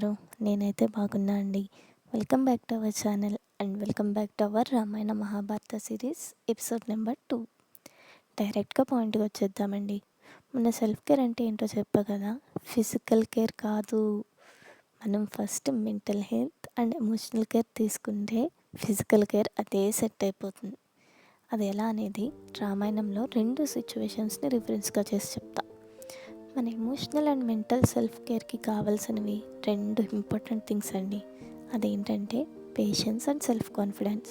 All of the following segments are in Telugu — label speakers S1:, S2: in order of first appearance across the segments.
S1: ఉన్నారు? నేనైతే బాగున్నా అండి. Welcome back to our channel and welcome back to our Ramayana Mahabharata series episode number 2. డైరెక్ట్‌గా పాయింట్‌కి వచ్చేద్దామండి. మన సెల్ఫ్ కేర్ అంటే ఏంటో చెప్పా కదా! ఫిజికల్ కేర్ కాదు. మనం first mental health and emotional care తీసుకుంటే ఫిజికల్ కేర్ అదే సెట్ అయిపోతుంది. అది ఎలా అనేది రామాయణంలో 2 సిట్యుయేషన్స్‌ని రిఫరెన్స్‌గా చేసి చెప్తా. మన ఎమోషనల్ అండ్ మెంటల్ సెల్ఫ్ కేర్కి కావాల్సినవి 2 ఇంపార్టెంట్ థింగ్స్ అండి. అదేంటంటే పేషెన్స్ అండ్ సెల్ఫ్ కాన్ఫిడెన్స్.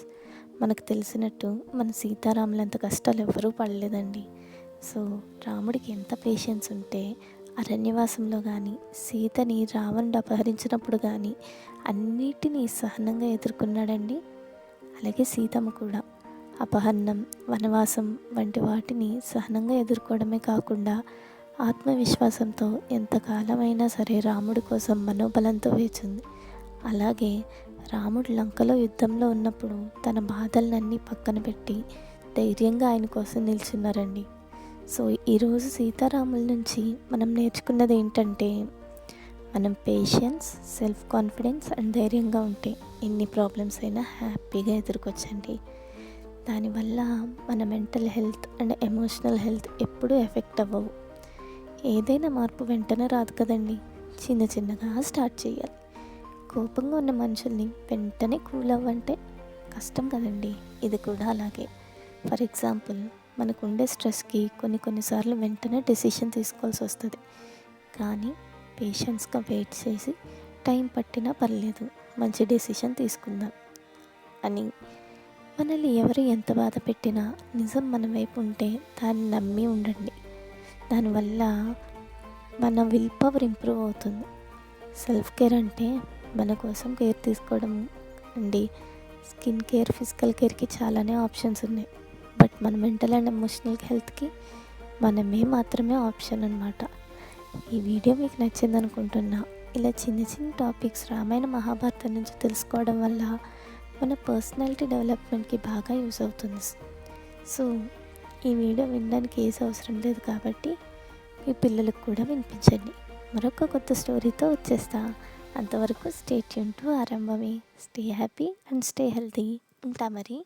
S1: మనకు తెలిసినట్టు మన సీతారాములంత కష్టాలు ఎవ్వరూ పడలేదండి. సో రాముడికి ఎంత పేషెన్స్ ఉంటే అరణ్యవాసంలో కానీ సీతని రావణుడు అపహరించినప్పుడు కానీ అన్నిటినీ సహనంగా ఎదుర్కొన్నాడండి. అలాగే సీతమ్మ కూడా అపహరణం, వనవాసం వంటి వాటిని సహనంగా ఎదుర్కోవడమే కాకుండా ఆత్మవిశ్వాసంతో ఎంతకాలమైనా సరే రాముడి కోసం మనోబలంతో వేచింది. అలాగే రాముడు లంకలో యుద్ధంలో ఉన్నప్పుడు తన బాధలన్నీ పక్కన పెట్టి ధైర్యంగా ఆయన కోసం నిల్చున్నారండి. సో ఈరోజు సీతారాముల నుంచి మనం నేర్చుకున్నది ఏంటంటే, మనం పేషెన్స్, సెల్ఫ్ కాన్ఫిడెన్స్ అండ్ ధైర్యంగా ఉంటే ఎన్ని ప్రాబ్లమ్స్ అయినా హ్యాపీగా ఎదుర్కొచ్చండి. దానివల్ల మన mental health and emotional health ఎప్పుడూ ఎఫెక్ట్ అవ్వవు. ఏదైనా మార్పు వెంటనే రాదు కదండి. చిన్న చిన్నగా స్టార్ట్ చేయాలి. కోపంగా ఉన్న మనుషుల్ని వెంటనే కూల్ అవ్వంటే కష్టం కదండి. ఇది కూడా అలాగే. ఫర్ ఎగ్జాంపుల్, మనకు ఉండే స్ట్రెస్కి కొన్నిసార్లు వెంటనే డెసిషన్ తీసుకోవాల్సి వస్తుంది. కానీ పేషెన్స్గా వెయిట్ చేసి టైం పట్టినా పర్లేదు, మంచి డెసిషన్ తీసుకుందాం అని. మనల్ని ఎవరు ఎంత బాధ పెట్టినా నిజం మన వైపు ఉంటే దాన్ని నమ్మి ఉండండి. దానివల్ల మన విల్ పవర్ ఇంప్రూవ్ అవుతుంది. సెల్ఫ్ కేర్ అంటే మన కోసం కేర్ తీసుకోవడం అండి. స్కిన్ కేర్, ఫిజికల్ కేర్కి చాలానే ఆప్షన్స్ ఉన్నాయి. బట్ మన మెంటల్ అండ్ ఎమోషనల్ హెల్త్కి మనమే మాత్రమే ఆప్షన్ అన్నమాట. ఈ వీడియో మీకు నచ్చింది అనుకుంటున్నా. ఇలా చిన్న చిన్న టాపిక్స్ రామాయణ మహాభారతం నుంచి తెలుసుకోవడం వల్ల మన పర్సనాలిటీ డెవలప్మెంట్కి బాగా యూస్ అవుతుంది. సో ఈ వీడియో వినడానికి ఏది అవసరం లేదు కాబట్టి మీ పిల్లలకు కూడా వినిపించండి. మరొక కొత్త స్టోరీతో వచ్చేస్తా. అంతవరకు స్టే ట్యూన్ టు ఆరంభమే. Stay happy and stay healthy. ఉంటా మరి.